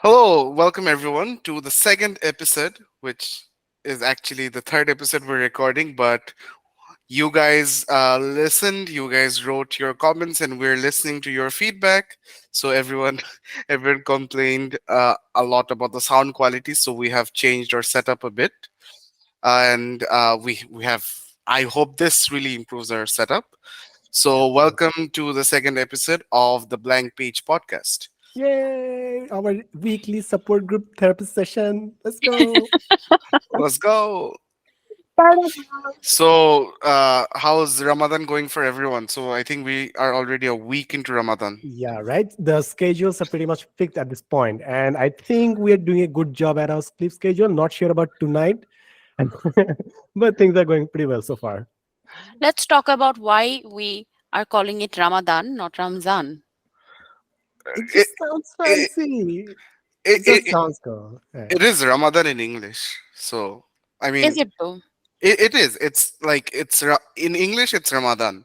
Hello, welcome everyone to the second episode, which is actually the third episode we're recording. But you guys listened, you guys wrote your comments, and we're listening to your feedback. So everyone, everyone complained a lot about the sound quality. So we have changed our setup a bit, and we have. I hope this really improves our setup. So welcome to the second episode of the Blank Page podcast. Yay! Our weekly support group therapy session. Let's go. Let's go. Part of So, how's Ramadan going for everyone? So, I think we are already a week into Ramadan. Yeah, right. The schedules are pretty much fixed at this point, and I think we are doing a good job at our sleep schedule. Not sure about tonight, but things are going pretty well so far. Let's talk about why we are calling it Ramadan, not Ramzan. It It, just sounds it, fancy. it, It just it, sounds cool. Yeah. it is Ramadan in English. So, I Is mean, it though? it is. It's like, in English, it's Ramadan.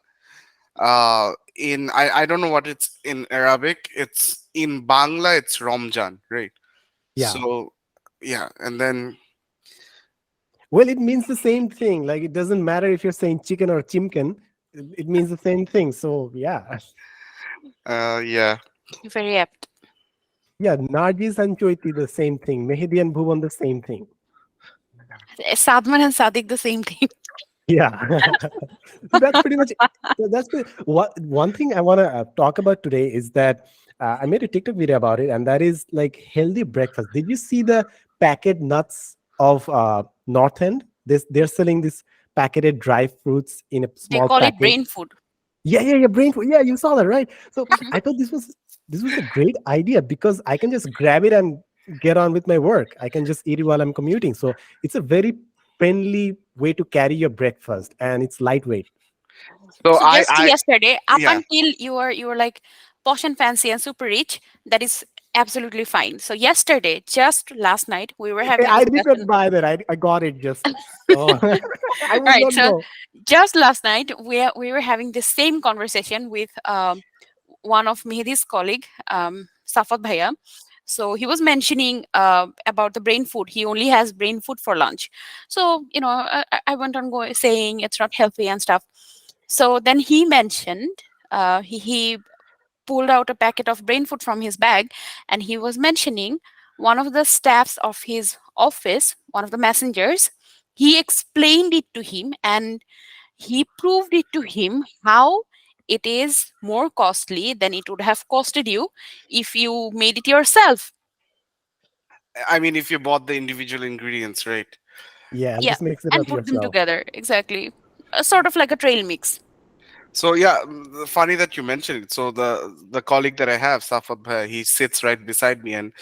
I don't know what it's in Arabic. It's in Bangla, it's Ramjan, right? Yeah. So, yeah. And then, Well, it means the same thing. Like it doesn't matter if you're saying chicken or chimkin. It means the same thing. So yeah. yeah. Very apt. Yeah, Narjis and Choiti, the same thing. Mehedi and Bhuvan, the same thing. Sadman and Sadik, the same thing. Yeah. So that's pretty much what one thing I want to talk about today is that I made a TikTok video about it, and that is like healthy breakfast. Did you see the packet nuts of North End? They're selling this packeted dry fruits in a They small call it packet. brain food. Yeah, brain food. Yeah, you saw that, right? So Mhm. I thought this was a great idea because I can just grab it and get on with my work. I can just eat it while I'm commuting. So it's a very friendly way to carry your breakfast, and it's lightweight. So, So just yesterday, up yeah. until you were like posh and fancy and super rich, that is absolutely fine. So yesterday, just last night, we were Hey, having a I did not discussion. buy that. I got it just. Oh, I would Right. not So know. just last night, we were having the same conversation with one of Mehdi's colleague, Safat Bhaiya. So he was mentioning about the brain food. He only has brain food for lunch. So I went on saying it's not healthy and stuff. So then he mentioned he pulled out a packet of brain food from his bag, and he was mentioning one of the staffs of his office, one of the messengers. He explained it to him, and he proved it to him how it is more costly than it would have costed you if you made it yourself. I mean, if you bought the individual ingredients, right? Yeah, and Yeah, just mix it and up put them yourself. together. Exactly. Sort of like a trail mix. So yeah, funny that you mentioned it. So the colleague that I have, Safad Bhai, he sits right beside me, and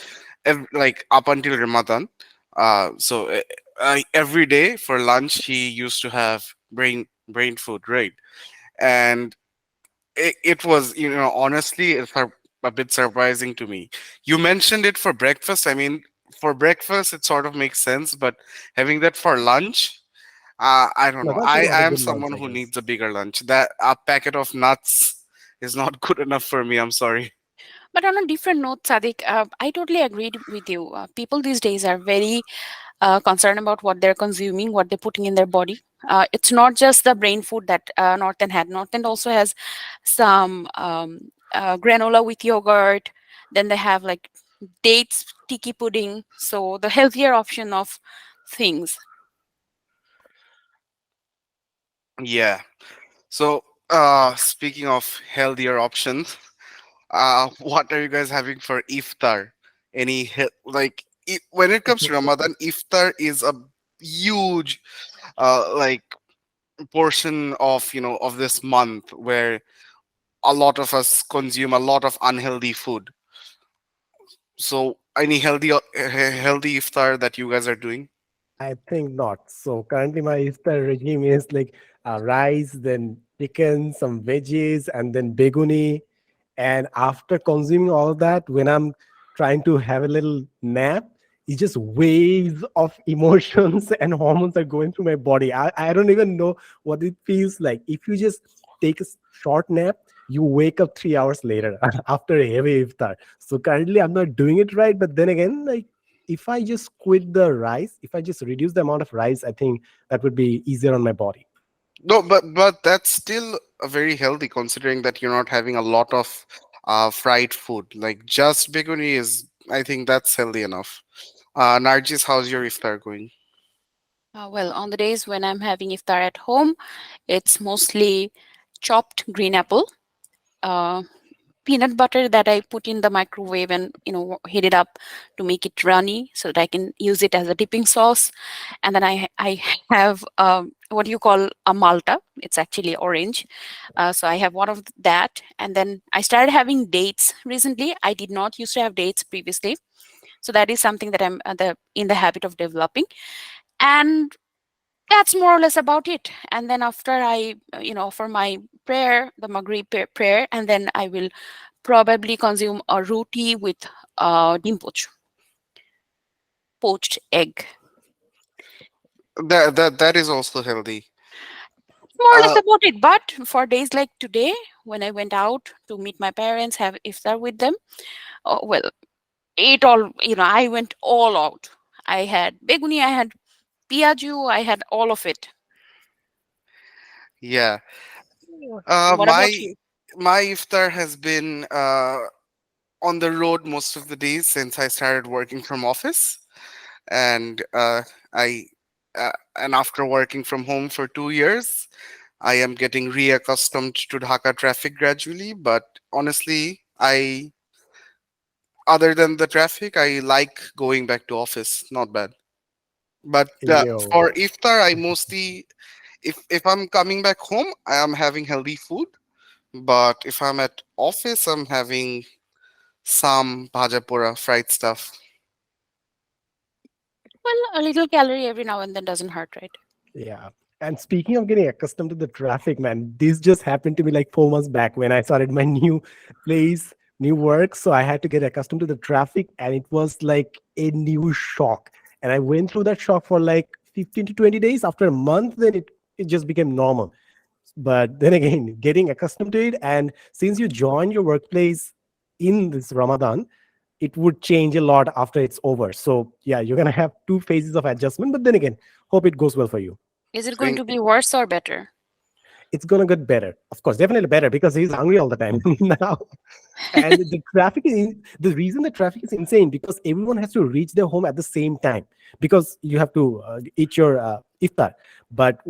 like up until Ramadan, every day for lunch he used to have brain food, right? And it was, honestly, a bit surprising to me. You mentioned it for breakfast. I mean, for breakfast it sort of makes sense, but having that for lunch, I don't No, know. that's I not a am good lunch, someone I who guess. needs a bigger lunch. That a packet of nuts is not good enough for me. I'm sorry. But on a different note, Sadik, I totally agreed with you. People these days are very concerned about what they're consuming, what they're putting in their body. It's not just the brain food that Northern had. Northern also has some granola with yogurt. Then they have like dates, tiki pudding. So the healthier option of things. Yeah. So, speaking of healthier options, what are you guys having for iftar? When it comes to Ramadan, iftar is a huge, like portion of of this month where a lot of us consume a lot of unhealthy food. So, any healthy iftar that you guys are doing? I think not. So currently my Iftar regime is like rice, then chicken, some veggies, and then beguni. And after consuming all that, when I'm trying to have a little nap, it's just waves of emotions and hormones are going through my body. I don't even know what it feels like. If you just take a short nap, you wake up 3 hours later after a heavy iftar. So currently, I'm not doing it right. But then again, like if I just quit the rice, if I just reduce the amount of rice, I think that would be easier on my body. No, but that's still a very healthy considering that you're not having a lot of fried food. Like just biguni is, I think that's healthy enough. Narjis, how's your iftar going? Well, on the days when I'm having iftar at home, it's mostly chopped green apple, uh, peanut butter that I put in the microwave and heat it up to make it runny so that I can use it as a dipping sauce. And then I have what you call a malta. It's actually orange. So I have one of that, and then I started having dates recently. I did not used to have dates previously, so that is something that I'm in the habit of developing. And that's more or less about it. And then after I offer my prayer, the maghrib prayer, and then I will probably consume a roti with dimpoch, poached egg. That is also healthy. More or less Uh, about it. But for days like today, when I went out to meet my parents, have iftar with them, well, it all, I went all out. I had beguni, I had piaju, I had all of it. yeah. Yeah. Uh, What about my you? my iftar has been on the road most of the days since I started working from office, and I and after working from home for 2 years, I am getting reaccustomed to Dhaka traffic gradually. But honestly, I other than the traffic, I like going back to office. Not bad. But for Yo, iftar, I mostly if I'm coming back home, I am having healthy food. But if I'm at office, I'm having some bhajapura fried stuff. Well, a little calorie every now and then doesn't hurt, right? yeah. And speaking of getting accustomed to the traffic, man, this just happened to me like 4 months back when I started my new place, new work. So I had to get accustomed to the traffic, and it was like a new shock. And I went through that shock for like 15 to 20 days. After a month, then it just became normal. But then again, getting accustomed to it, and since you join your workplace in this Ramadan, it would change a lot after it's over. So yeah, you're gonna have two phases of adjustment, but then again, hope it goes well for you. Is it going Think to be worse or better? It's gonna get better, of course, definitely better, because he's hungry all the time now. And the traffic is the reason the traffic is insane, because everyone has to reach their home at the same time, because you have to eat your iftar. But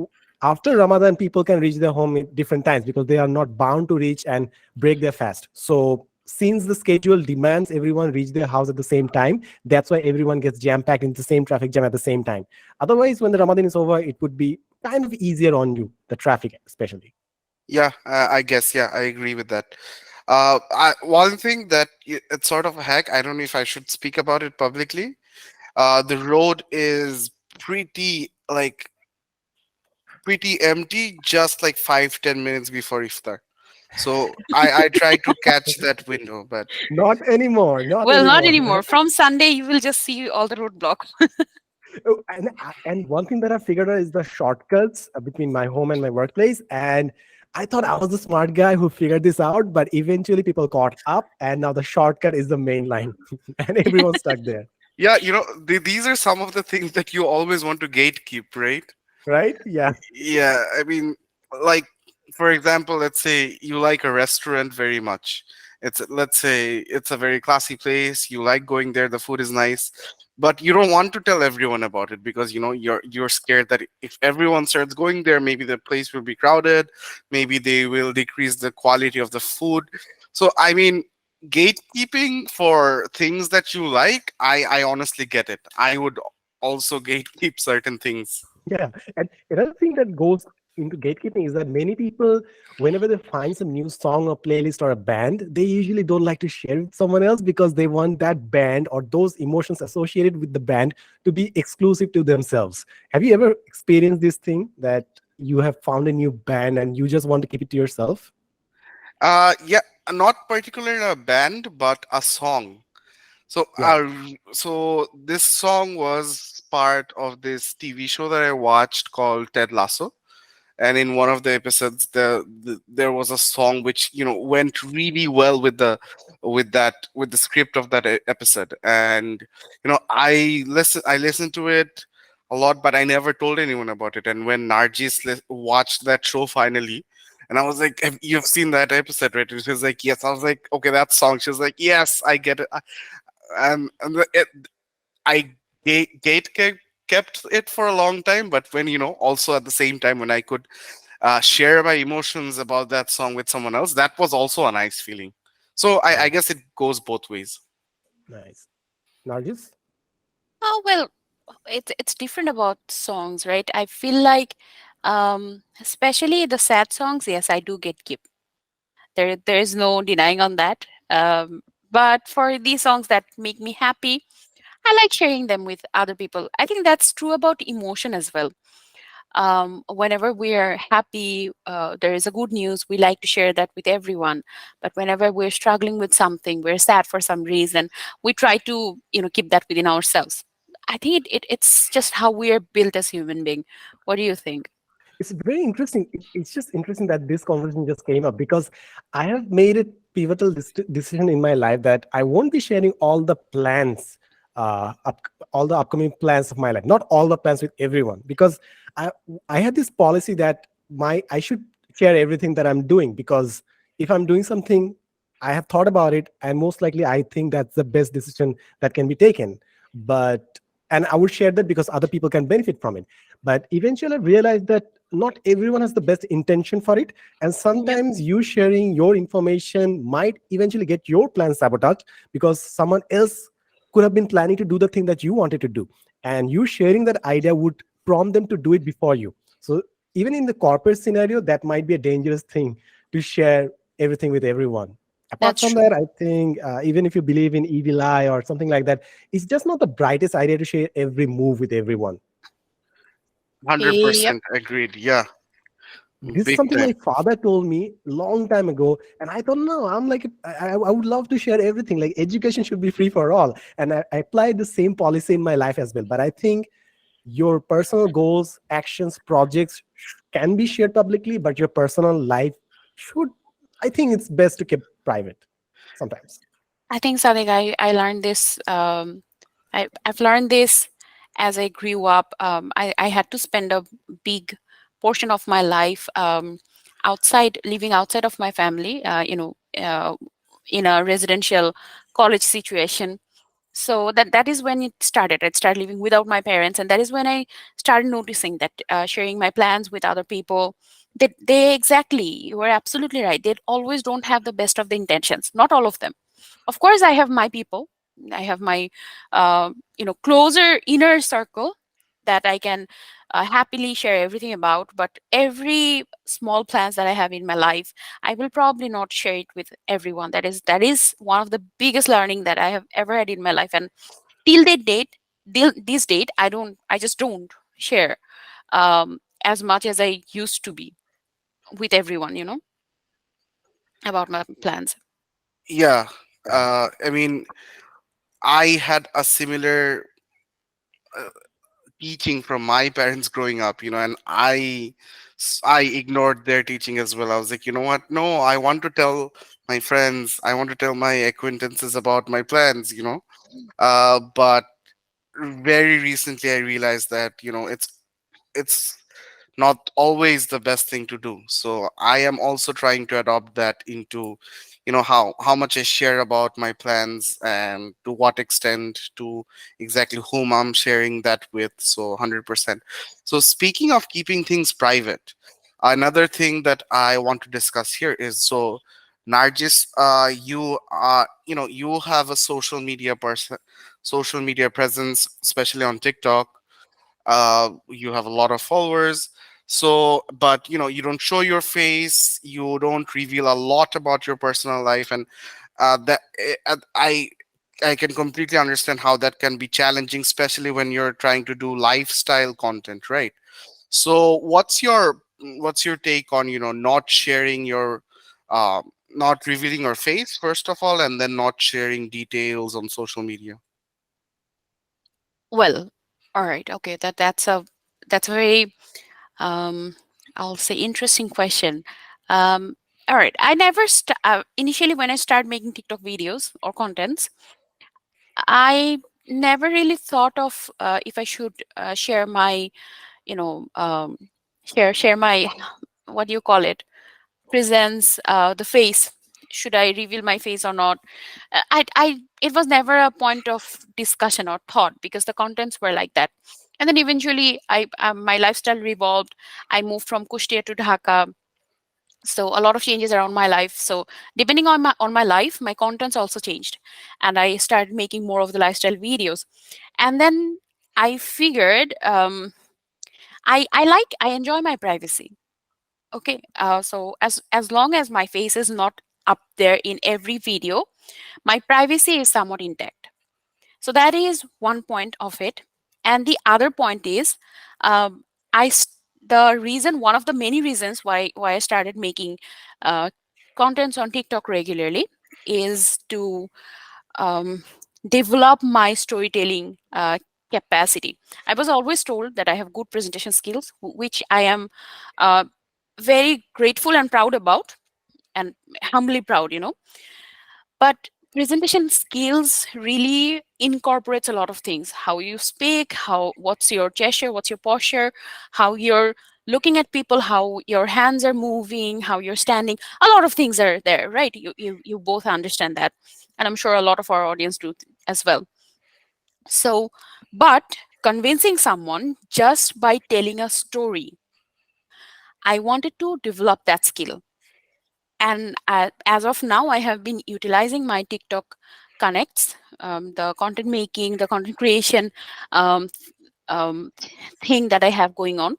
after Ramadan, people can reach their home at different times because they are not bound to reach and break their fast. So since the schedule demands everyone reach their house at the same time, that's why everyone gets jam packed in the same traffic jam at the same time. Otherwise, when the Ramadan is over, it would be kind of easier on you, the traffic especially. yeah, I guess yeah, I agree with that. One thing that it's sort of a hack. I don't know if I should speak about it publicly. The road is pretty empty, just like 5-10 minutes before iftar. So I try to catch that window, but Not anymore, not Well, not anymore. anymore. From Sunday, you will just see all the roadblocks. Oh, and one thing that I figured out is the shortcuts between my home and my workplace. And I thought I was the smart guy who figured this out, but eventually people caught up, and now the shortcut is the main line, and everyone's stuck there, yeah, these are some of the things that you always want to gatekeep, right? right? Yeah, Yeah, I mean, like for example, let's say you like a restaurant very much. Let's say it's a very classy place. You like going there. The food is nice, but you don't want to tell everyone about it because you're scared that if everyone starts going there, maybe the place will be crowded. Maybe they will decrease the quality of the food. So I mean, gatekeeping for things that you like, I honestly get it. I would also gatekeep certain things. yeah. And another thing that goes into gatekeeping is that many people, whenever they find some new song or playlist or a band, they usually don't like to share it with someone else because they want that band or those emotions associated with the band to be exclusive to themselves. Have you ever experienced this thing that you have found a new band and you just want to keep it to yourself? Yeah, not particularly a band, but a song. So, Yeah. so this song was part of this TV show that I watched called Ted Lasso, and in one of the episodes, there was a song which went really well with the script of that episode, and I listened to it a lot, but I never told anyone about it. And when Narjis watched that show finally, and I was like, "You've seen that episode, right?" And she was like, "Yes." I was like, "Okay, that song." She was like, "Yes, I get it." I kept it for a long time, but when also at the same time when I could share my emotions about that song with someone else, that was also a nice feeling. So I guess it Nice. goes both ways. Nice. Nargis? Oh well, it's different about songs, right? I feel like, especially the sad songs, yes, I do get keep. There is no denying on that. But for these songs that make me happy, I like sharing them with other people. I think that's true about emotion as well. Whenever we are happy, there is a good news, we like to share that with everyone. But whenever we're struggling with something, we're sad for some reason, we try to keep that within ourselves. I think it's just how we are built as human being. What do you think? It's very interesting. It's just interesting that this conversation just came up because I have made a pivotal decision in my life that I won't be sharing all the plans, all the upcoming plans of my life. Not all the plans with everyone, because I I had this policy that I should share everything that I'm doing, because if I'm doing something, I have thought about it, and most likely I think that's the best decision that can be taken. But and I would share that because other people can benefit from it. But eventually I realized that not everyone has the best intention for it, and Yep. sometimes you sharing your information might eventually get your plan sabotaged because someone else could have been planning to do the thing that you wanted to do, and you sharing that idea would prompt them to do it before you. So even in the corporate scenario, that might be a dangerous thing to share everything with everyone. Apart That's from true. that, I think even if you believe in evil eye or something like that, it's just not the brightest idea to share every move with everyone. Yep. 100% agreed. Yeah, This is big something time. my father told me long time ago, and I thought, no, I'm like, I would love to share everything. Like education should be free for all, and I applied the same policy in my life as well. But I think your personal goals, actions, projects can be shared publicly, but your personal life should. I think it's best to keep private sometimes. I think, Sadik, I learned this. I've learned this as I grew up. I had to spend a big portion of my life living outside of my family. In a residential college situation. So that is when it started. I started living without my parents, and that is when I started noticing that sharing my plans with other people. They exactly, you were absolutely right. They always don't have the best of the intentions. Not all of them. Of course, I have my people. I have my closer inner circle that I can happily share everything about. But every small plans that I have in my life, I will probably not share it with everyone. That is one of the biggest learning that I have ever had in my life. And till that date, till this date, I just don't share as much as I used to be with everyone. About my plans. Yeah, Yeah. I mean, I had a similar uh, teaching from my parents growing up, and I ignored their teaching as well. I was like, you know what? No, I want to tell my friends, I want to tell my acquaintances about my plans, but very recently I realized that it's not always the best thing to do. So I am also trying to adopt that into how much I share about my plans and to what extent, to exactly whom I'm sharing that with. So 100%. So speaking of keeping things private, another thing that I want to discuss here is, so Nargis, you have a social media presence, especially on TikTok. You have a lot of followers, so but you don't show your face, you don't reveal a lot about your personal life, and that I can completely understand how that can be challenging, especially when you're trying to do lifestyle content, right? So what's your take on not sharing your not revealing your face first of all, and then not sharing details on social media? Well, all right, okay. That's a very um I'll say interesting question. Um, all right, initially when I started making TikTok videos or contents, I never really thought of if I should share my, you know, share my what do you call it, presence, the face. Should I reveal my face or not? It was never a point of discussion or thought because the contents were like that. And then eventually, my lifestyle revolved. I moved from Kushtia to Dhaka, so a lot of changes around my life. So depending on my life, my contents also changed, and I started making more of the lifestyle videos. And then I figured, I enjoy my privacy. Okay, so as long as my face is not up there in every video, my privacy is somewhat intact. So that is one point of it. And the other point is, um, the reason, one of the many reasons why I started making uh, contents on TikTok regularly is to um, develop my storytelling capacity. I was always told that I have good presentation skills, which I am uh, very grateful and proud about, and humbly proud, but presentation skills really incorporates a lot of things: how you speak, how what's your gesture, what's your posture, how you're looking at people, how your hands are moving, how you're standing. A lot of things are there, right? You both understand that, and I'm sure a lot of our audience do as well. So, but convincing someone just by telling a story, I wanted to develop that skill. And as of now, I have been utilizing my TikTok connects, the content making, the content creation um, um, thing that I have going on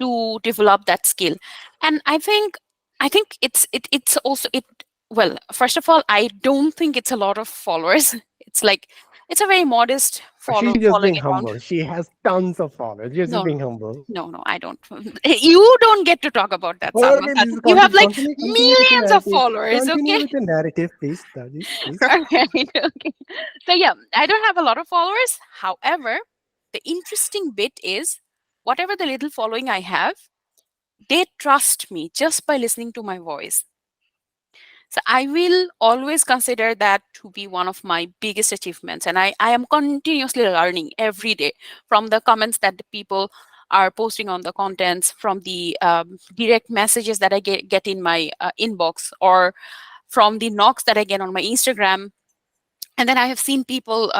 to develop that skill. And I think it's also it. Well, first of all, I don't think it's a lot of followers. It's like it's a very modest She's just following being account. humble. She has tons of followers. She's just No, no, being humble. no, no, I don't. You don't get to talk about that, Oh, Salman. okay, this is You have like continue with the millions of narrative. followers, Continue okay? with the narrative, please, Narjis, please. Alright, okay. So yeah, I don't have a lot of followers. However, the interesting bit is whatever the little following I have, they trust me just by listening to my voice. So I will always consider that to be one of my biggest achievements. And I am continuously learning every day from the comments that the people are posting on the contents, from the direct messages that I get in my inbox, or from the knocks that I get on my Instagram. And then I have seen people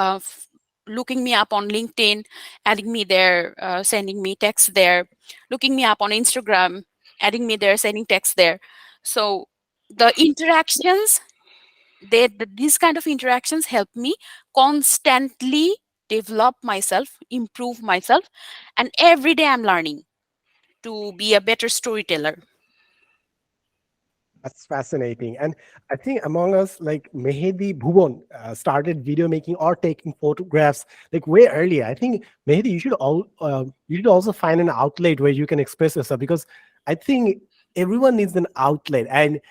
looking me up on LinkedIn, adding me there, sending me texts there, looking me up on Instagram, adding me there, sending texts there. So the interactions, these kind of interactions help me constantly develop myself, improve myself, and every day I'm learning to be a better storyteller. That's fascinating. And I think among us, like Mehedi Bhuvan started video making or taking photographs like way earlier. I think Mehedi, you should also find an outlet where you can express yourself, because I think everyone needs an outlet. And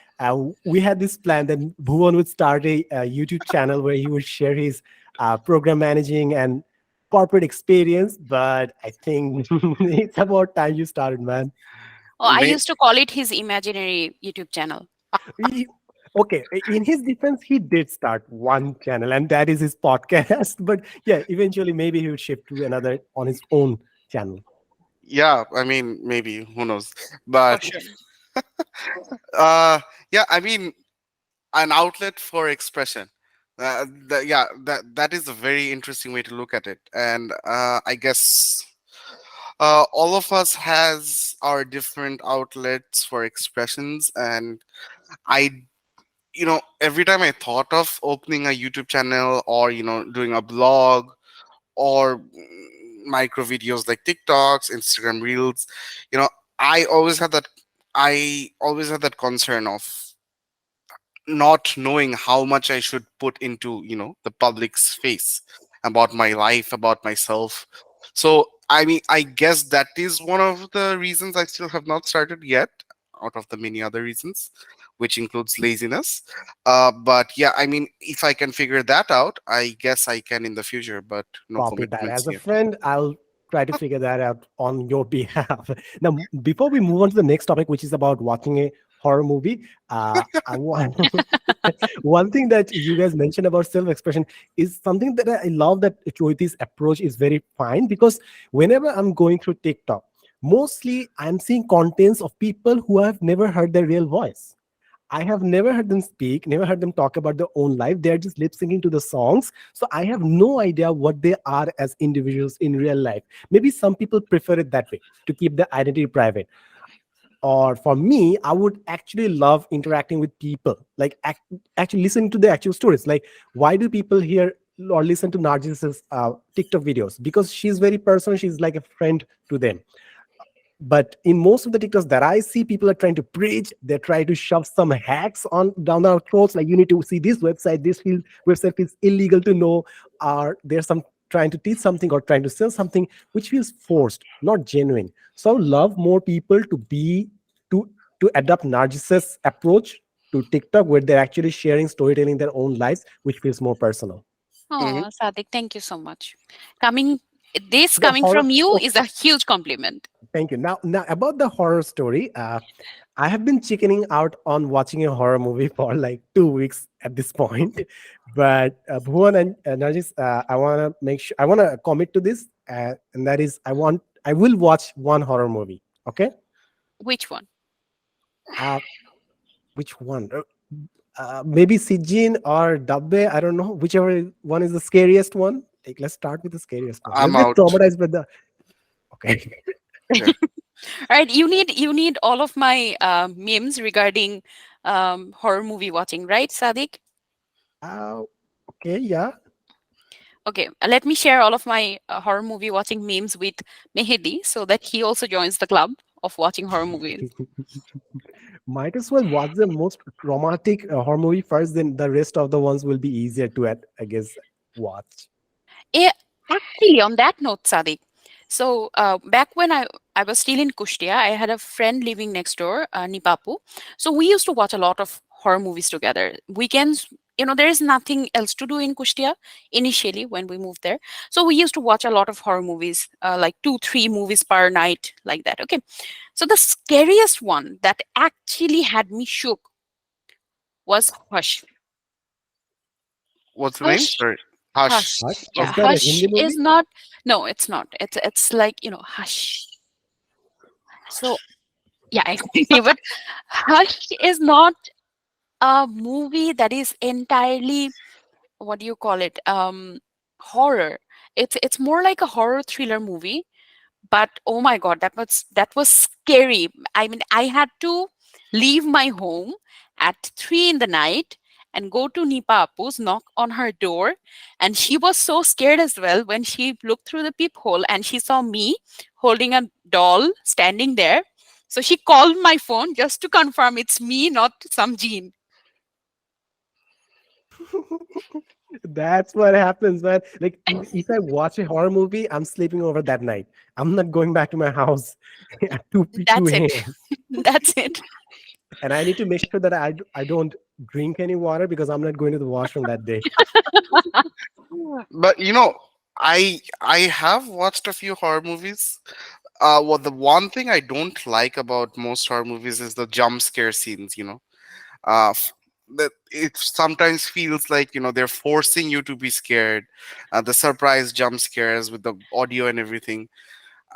we had this plan that Bhuvan would start a YouTube channel where he would share his program managing and corporate experience. But I think it's about time you started, man. Oh, I used to call it his imaginary YouTube channel. He, okay, in his defense, he did start one channel, and that is his podcast. But yeah, eventually, maybe he would shift to another on his own channel. Yeah, I mean, maybe, who knows? For But sure. uh, yeah, I mean, an outlet for expression. Yeah, that is a very interesting way to look at it, and I guess all of us has our different outlets for expressions. And I, every time I thought of opening a YouTube channel, or doing a blog, or micro videos like TikToks, Instagram Reels, you know, I always had that. I always had that concern of not knowing how much I should put into, the public's face about my life, about myself. So, I mean, I guess that is one of the reasons I still have not started yet, out of the many other reasons, which includes laziness. But yeah, I mean, if I can figure that out, I guess I can in the future, but no Copy that. commitments As a yet. friend, I'll try to figure that out on your behalf. Now, before we move on to the next topic, which is about watching a horror movie, I want one thing that you guys mentioned about self-expression is something that I love, that Choiti's approach is very fine, because whenever I'm going through TikTok, mostly I'm seeing contents of people who have never heard their real voice. I have never heard them speak, never heard them talk about their own life. They're just lip syncing to the songs. So I have no idea what they are as individuals in real life. Maybe some people prefer it that way, to keep their identity private. Or for me, I would actually love interacting with people, like actually listening to the actual stories. Like, why do people hear or listen to Narjis's TikTok videos? Because she's very personal. She's like a friend to them. But in most of the TikToks that I see, people are trying to preach. They try to shove some hacks on down our throats, like you need to see this website. Website is illegal to know. Or there's some trying to teach something or trying to sell something which feels forced, not genuine. So I would love more people to be to adopt Narcissus approach to TikTok, where they're actually sharing storytelling their own lives, which feels more personal. Hmm. Oh, Sadik, thank you so much. Coming, this The coming horror. from you is a huge compliment. Thank you. Now about the horror story. I have been chickening out on watching a horror movie for like 2 weeks at this point. But Bhuvan and Narjis, I want to make sure, I want to commit to this, and that is, I will watch one horror movie. Okay. Which one? Uh, which one? Maybe Sijin or Dabbe. I don't know. Whichever one is the scariest one. Like, let's start with the scariest one. Let's I'm get out. traumatized by the. Okay. Yeah. All right, you need all of my memes regarding horror movie watching, right, Sadik? Uh, okay. Yeah. Okay, let me share all of my horror movie watching memes with Mehedi so that he also joins the club of watching horror movies. Might as well watch the most traumatic horror movie first, then the rest of the ones will be easier to, I guess, watch. Eh, Actually, on that note, Sadik, so back when I was still in Kushtia, I had a friend living next door, Nipapu. So we used to watch a lot of horror movies together. Weekends, there is nothing else to do in Kushtia initially when we moved there. So we used to watch a lot of horror movies, like 2, 3 movies per night, like that. Okay. So the scariest one that actually had me shook was Hush. What's the name? Hush. Sorry. Hush. Hush. Hush, Yeah, is Okay. that a Hush Hindi is movie? not. No, it's not. It's like Hush. So yeah, exactly. But Hush is not a movie that is entirely, what do you call it? Horror. It's more like a horror thriller movie. But oh my god, that was scary. I mean, I had to leave my home at 3 in the night and go to Nipa Apu's, knock on her door, and she was so scared as well when she looked through the peephole and she saw me holding a doll standing there. So she called my phone just to confirm it's me, not some gene. That's what happens, man. Like, if I watch a horror movie, I'm sleeping over that night. I'm not going back to my house at 2 That's it. a.m. That's it. And I need to make sure that I don't drink any water, because I'm not going to the washroom that day. But I have watched a few horror movies. Well, the one thing I don't like about most horror movies is the jump scare scenes. F- that it sometimes feels like they're forcing you to be scared. The surprise jump scares with the audio and everything.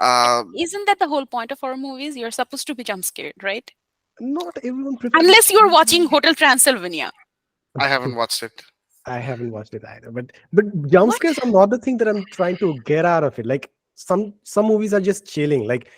Uh, Isn't that the whole point of horror movies? You're supposed to be jump scared, right? Not everyone prefers Unless you're watching scary. Hotel Transylvania. I haven't watched it. I haven't watched it either. But jump What? scares are not the thing that I'm trying to get out of it. Like, some movies are just chilling. Like,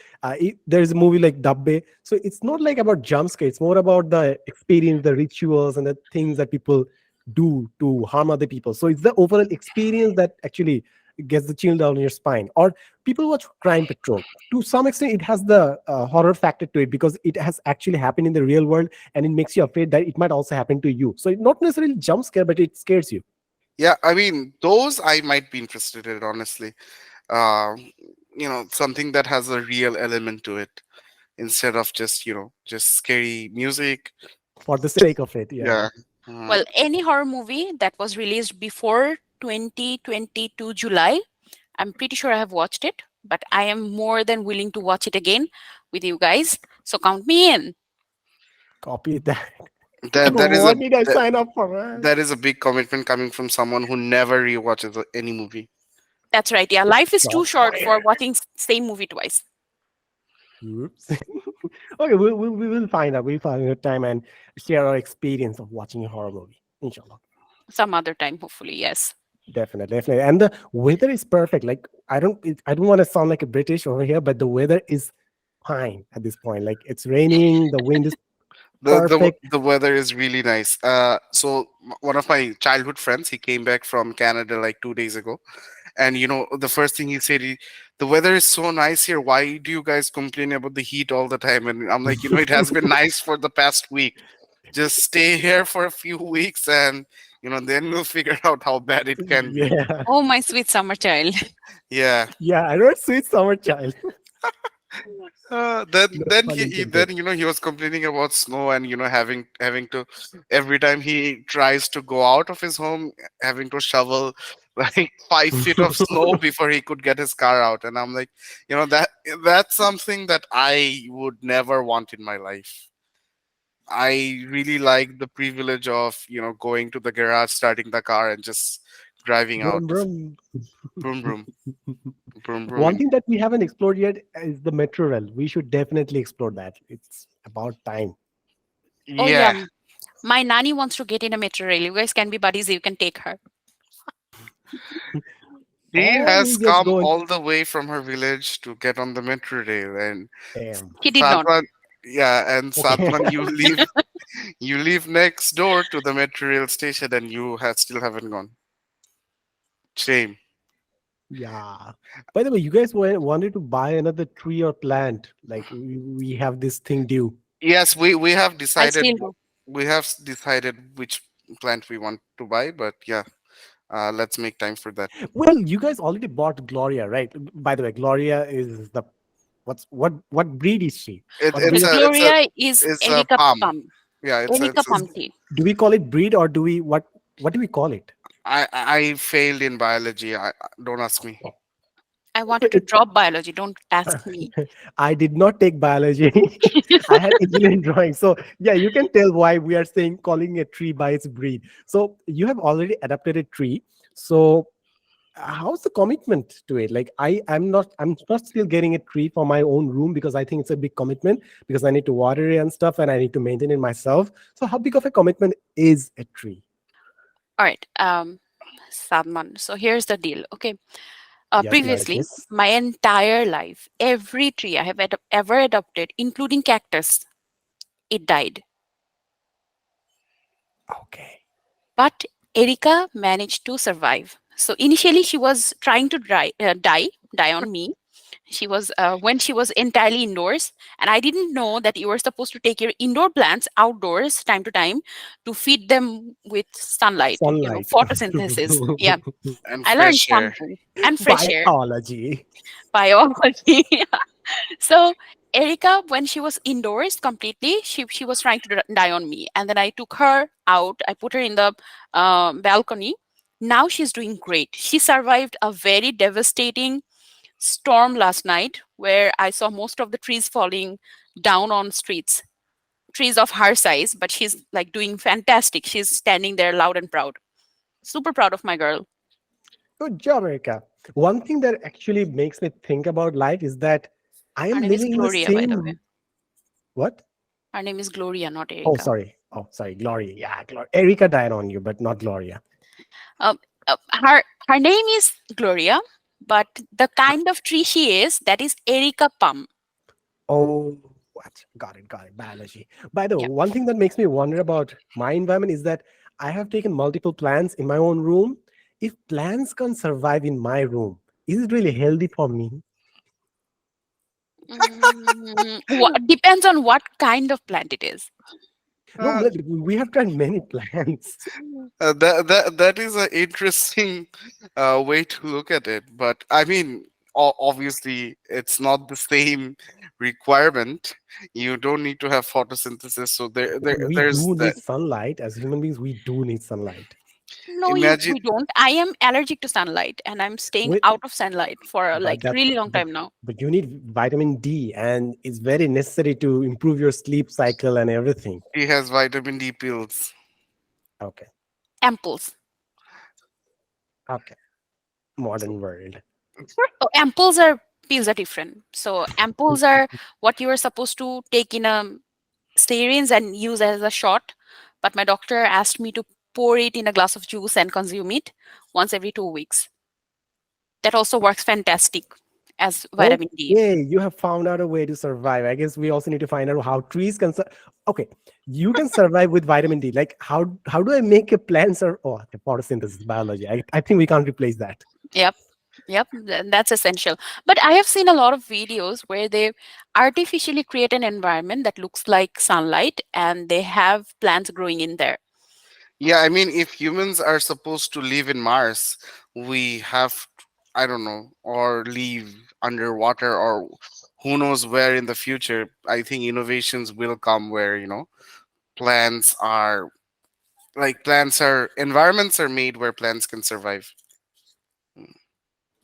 there's a movie like Dabbe. So it's not like about jump scare. It's more about the experience, the rituals, and the things that people do to harm other people. So it's the overall experience that actually gets the chill down your spine. Or people watch Crime Patrol. To some extent, it has the horror factor to it, because it has actually happened in the real world, and it makes you afraid that it might also happen to you. So it's not necessarily jump scare, but it scares you. Yeah, I mean those I might be interested in, honestly. Uh, something that has a real element to it instead of just scary music. For the sake of it. Yeah. Yeah. Uh, Well, any horror movie that was released before 2022 July, I'm pretty sure I have watched it. but I am more than willing to watch it again with you guys. So count me in. Copy that. That is a What did I that, sign up for, man? that is a big commitment coming from someone who never rewatches any movie. That's right. Yeah, life is too Shots short for fired. watching same movie twice. Oops. Okay, we will find out. We'll find a time and share our experience of watching a horror movie. Inshallah. Some other time, hopefully. Yes. Definitely, definitely. And the weather is perfect. Like I don't want to sound like a British over here, but the weather is fine at this point. Like it's raining, the wind is perfect. The weather is really nice. So one of my childhood friends, he came back from Canada like 2 days ago, and the first thing he said, the weather is so nice here. Why do you guys complain about the heat all the time? And I'm like, it has been nice for the past week. Just stay here for a few weeks, and then we'll figure out how bad it can be. Yeah, Oh, my sweet summer child. Yeah. yeah. I wrote sweet summer child. Then No then pun he intended. then he was complaining about snow, and having to, every time he tries to go out of his home, having to shovel like 5 feet of snow before he could get his car out. And I'm like, that's something that I would never want in my life. I really like the privilege of going to the garage, starting the car, and just driving out. Brum, brum. Broom broom broom One broom. thing that we haven't explored yet is the metro rail. We should definitely explore that. It's about time. Oh, yeah. Yeah. My nanny wants to get in a metro rail. You guys can be buddies. You can take her. She Or has we'll just come go and all the way from her village to get on the metro rail, and damn. He did not. Sadman, yeah, and Okay. Sadman, you live next door to the metro rail station, and you still haven't gone. Shame. Yeah. By the way, you guys wanted to buy another tree or plant. Like we have this thing due. Yes, we have I decided still do. which plant we want to buy, but yeah, let's make time for that. Well, you guys already bought Gloria, right? By the way, Gloria is the what breed is she? It, What The it's breed of a it's a Gloria is it's a Erica palm. Pum. Yeah, Erica it's a, Pum tea. do we call it breed or do we what do we call it? I failed in biology. Don't ask me. I wanted to drop biology. Don't ask me. I did not take biology. I had engineering drawing. So yeah, you can tell why we are saying calling a tree by its breed. So you have already adopted a tree. So how's the commitment to it? Like I'm not still getting a tree for my own room because I think it's a big commitment because I need to water it and stuff and I need to maintain it myself. So how big of a commitment is a tree? All right. Sadman. So here's the deal. Okay. Yes, Previously, Narjis. my entire life, every tree I have ever adopted, including cactus, it died. Okay. But Erika managed to survive. So initially, she was trying to die on me. She was when she was entirely indoors, and I didn't know that you were supposed to take your indoor plants outdoors time to time to feed them with sunlight. Sunlight. Photosynthesis. Yeah, And I learned fresh air. something. And fresh air, Biology. biology. So Erica, when she was indoors completely, she was trying to die on me, and then I took her out. I put her in the balcony. Now she's doing great. She survived a very devastating storm last night, where I saw most of the trees falling down on streets. Trees of her size, but she's like doing fantastic. She's standing there loud and proud. Super proud of my girl. Good job, Erica. One thing that actually makes me think about life is that I Her am name is living in the Gloria, by the way. same. What? Her name is Gloria, not Oh, Erica. sorry. Oh, sorry. Gloria. Yeah, Gloria. Erica died on you, but not Gloria. Her name is Gloria, but the kind of tree she is, that is Erica Pum. Oh, what? Got it. Got it. Biology. By the way, Yeah. one thing that makes me wonder about my environment is that I have taken multiple plants in my own room. If plants can survive in my room, is it really healthy for me? Depends on what kind of plant it is. No, Uh, we have tried many plants. that is an interesting way to look at it, but I mean, obviously, it's not the same requirement. You don't need to have photosynthesis, so We there's do that. need sunlight. As human beings, we do need sunlight. No, Imagine we don't. I am allergic to sunlight and I'm staying Wait, out of sunlight for but like that really long but time now. but you need vitamin D, and it's very necessary to improve your sleep cycle and everything. he has vitamin D pills. Okay, Ampoules. okay, modern world. Oh, ampoules are pills are different. So ampoules are what you are supposed to take in a syringe and use as a shot. But my doctor asked me to pour it in a glass of juice and consume it once every 2 weeks. That also works fantastic as vitamin D. Okay, you have found out a way to survive. I guess we also need to find out how trees can. Okay, you can survive with vitamin D. Like how do I make a plant survive? Oh, okay, photosynthesis, biology. I think we can't replace that. Yep. Yep, that's essential. But I have seen a lot of videos where they artificially create an environment that looks like sunlight and they have plants growing in there. Yeah, I mean, if humans are supposed to live in Mars, we have, I don't know, or live underwater, or who knows where in the future. I think innovations will come where, plants are environments are made where plants can survive.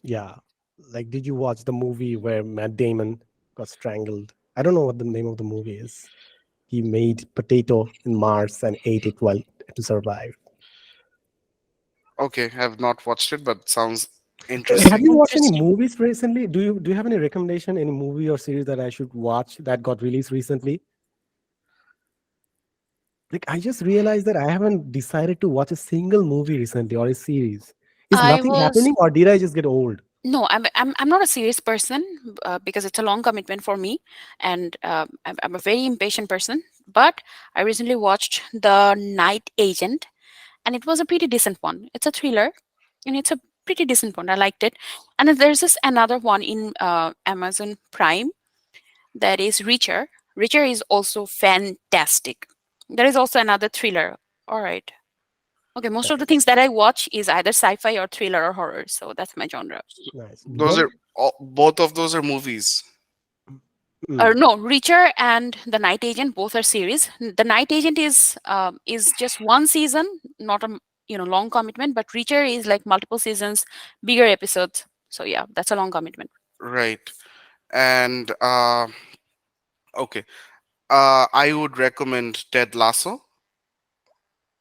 Yeah, like did you watch the movie where Matt Damon got strangled? I don't know what the name of the movie is. He made potato in Mars and ate it while to survive. Okay, I have not watched it, but sounds Have interesting. you watched any Interesting. movies recently? Do you have any recommendation, any movie or series that I should watch that got released recently? Like I just realized that I haven't decided to watch a single movie recently or a series. Is I nothing was happening or did I just get old? no, I'm not a serious person because it's a long commitment for me, and I'm a very impatient person. But I recently watched The Night Agent, and it was a pretty decent one. It's a thriller, and it's a pretty decent one. I liked it. And then there's this another one in Amazon Prime that is Reacher. Reacher is also fantastic. There is also another thriller. All right. Okay, most of the things that I watch is either sci-fi or thriller or horror, so that's my genre. Nice. Those One. are both of those are movies. Mm, No, Reacher and The Night Agent both are series. The Night Agent is just one season, not a long commitment. But Reacher is like multiple seasons, bigger episodes. So yeah, that's a long commitment. Right. And okay. I would recommend Ted Lasso.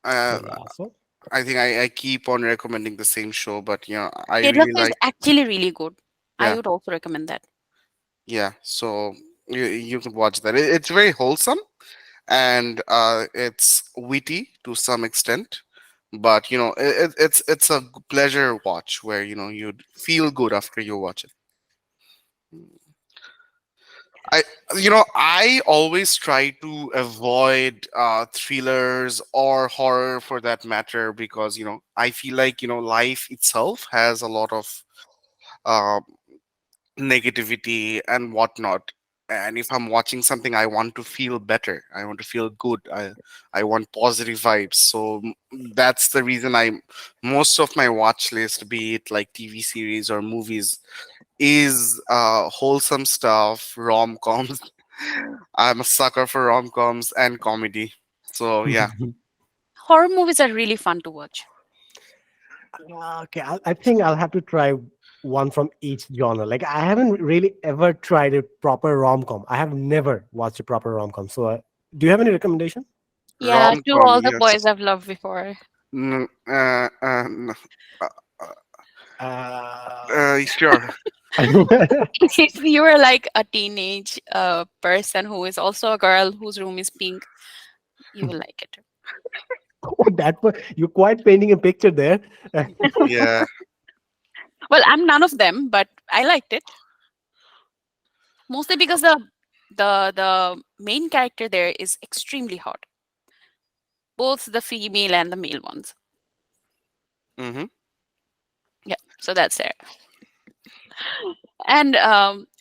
Uh, Ted Lasso. I think I keep on recommending the same show, but I Ted really Lasso is like. actually really good. I Yeah, would also recommend that. yeah. So you can watch that. It's very wholesome, and it's witty to some extent, but it's a pleasure watch where you'd feel good after you watch it. I I always try to avoid thrillers or horror for that matter, because I feel like life itself has a lot of uh, negativity and whatnot. And if I'm watching something, I want to feel better, I want to feel good, I want positive vibes. So that's the reason I most of my watch list, be it like TV series or movies, is wholesome stuff, rom-coms. I'm a sucker for rom-coms and comedy. So yeah. Horror movies are really fun to watch. Okay, I think I'll have to try one from each genre. Like I haven't really ever tried a proper rom com. I have never watched a proper rom com. So, do you have any recommendation? Yeah, to Rom-com, all the yes. boys I've loved before. Uh, Uh, sure. If you are like a teenage person who is also a girl whose room is pink, you will like it. oh, that was you're quite painting a picture there. Yeah. Well, I'm none of them, but I liked it mostly because the main character there is extremely hot, both the female and the male ones. Hmm. Yeah, so that's there. And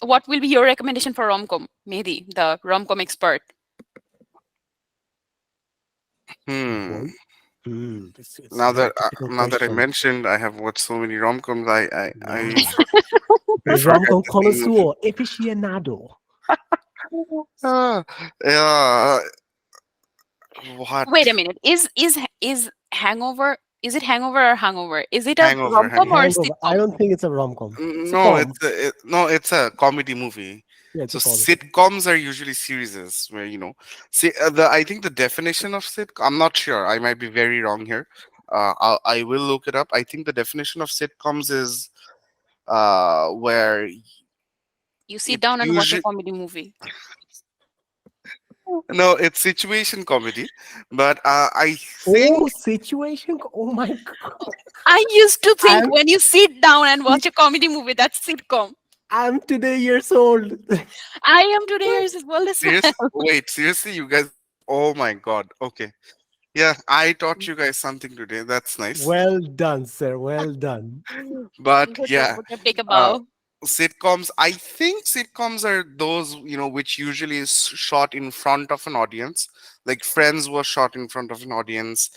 what will be your recommendation for romcom, Mehdi, the romcom expert? Hmm. Boy, it's a very difficult Now that I question. mentioned, I have watched so many rom-coms. Yeah, I rom forget com the name. connoisseur, aficionado. Ah, yeah. What? Wait a minute. Is Hangover Is it Hangover or Hangover? Is it a Hangover, rom com or Hangover. a Hangover. I sitcom? don't think it's a rom com. It's a No, com. it's a comedy movie. Yeah, it's So a comedy. sitcoms are usually series where see the I think the definition of sitcom. I'm not sure. I might be very wrong here. I will look it up. I think the definition of sitcoms is where You sit it down and watch a usually comedy movie. no, it's situation comedy, but I think Oh, situation. Oh my god. I used to think I'm when you sit down and watch a comedy movie, that's sitcom. I'm today years old. I am today as well as serious. well. Wait, seriously, you guys. Oh my god. Okay. Yeah, I taught you guys something today. That's nice. Well done, sir. Well done. But Bhutto, yeah, bhutto, take a uh, bow. sitcoms. I think sitcoms are those which usually is shot in front of an audience. Like Friends was shot in front of an audience,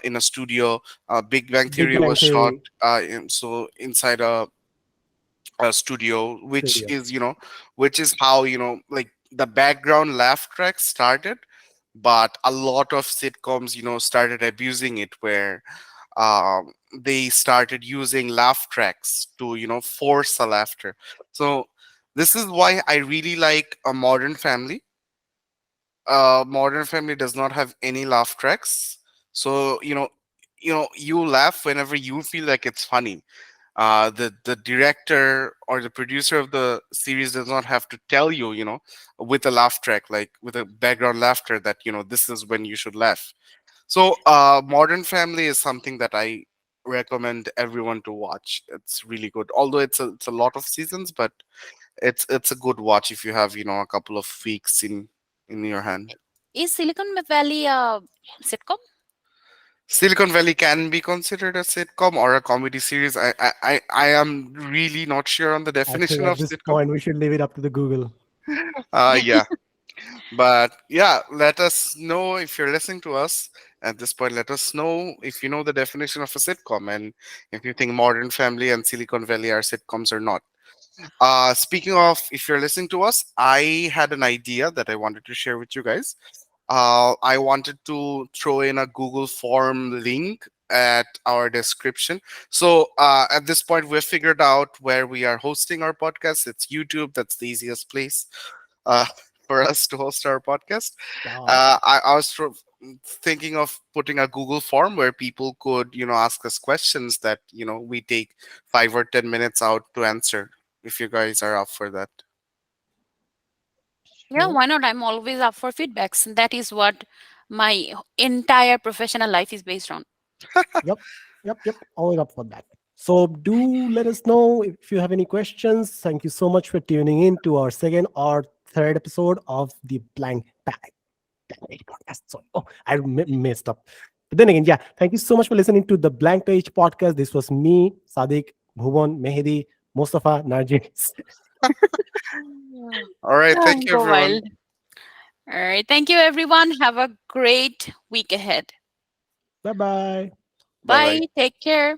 in a studio. Big Bang Big Theory Bang was shot, Theory so inside a studio, which studio. is which is how like the background laugh track started. But a lot of sitcoms started abusing it, where they started using laugh tracks to force a laughter. So this is why I really like a Modern Family. Modern Family does not have any laugh tracks, so you laugh whenever you feel like it's funny. The director or the producer of the series does not have to tell you, with a laugh track, like with a background laughter, that this is when you should laugh. So, Modern Family is something that I recommend everyone to watch. It's really good. Although it's a lot of seasons, but it's a good watch if you have a couple of weeks in your hand. Is Silicon Valley a sitcom? Silicon Valley can be considered a sitcom or a comedy series. I am really not sure on the I think definition at of this sitcom. point we should leave it up to the Google. Yeah, but yeah, let us know if you're listening to us at this point. Let us know if you know the definition of a sitcom, and if you think Modern Family and Silicon Valley are sitcoms or not. Speaking of, if you're listening to us, I had an idea that I wanted to share with you guys. I wanted to throw in a Google form link at our description. So at this point, we've figured out where we are hosting our podcast. It's YouTube. That's the easiest place uh, for us to host our podcast. Stop. I was thinking of putting a Google form where people could, ask us questions that, we take 5 or 10 minutes out to answer. If you guys are up for that. Yeah, Sure. why not? I'm always up for feedbacks. And that is what my entire professional life is based on. Yep. Yep. Always up for that. So do let us know if you have any questions. Thank you so much for tuning in to our second or third episode of the Blank Page podcast. Sorry. Oh, I messed up. But then again, yeah, thank you so much for listening to the Blank Page podcast. This was me, Sadik, Bhuvan, Mehedi, Mostofa, Narjis. All right. Ah, Thank you, go everyone. wild. All right. Thank you, everyone. Have a great week ahead. Bye bye. Bye bye. Bye. Take care.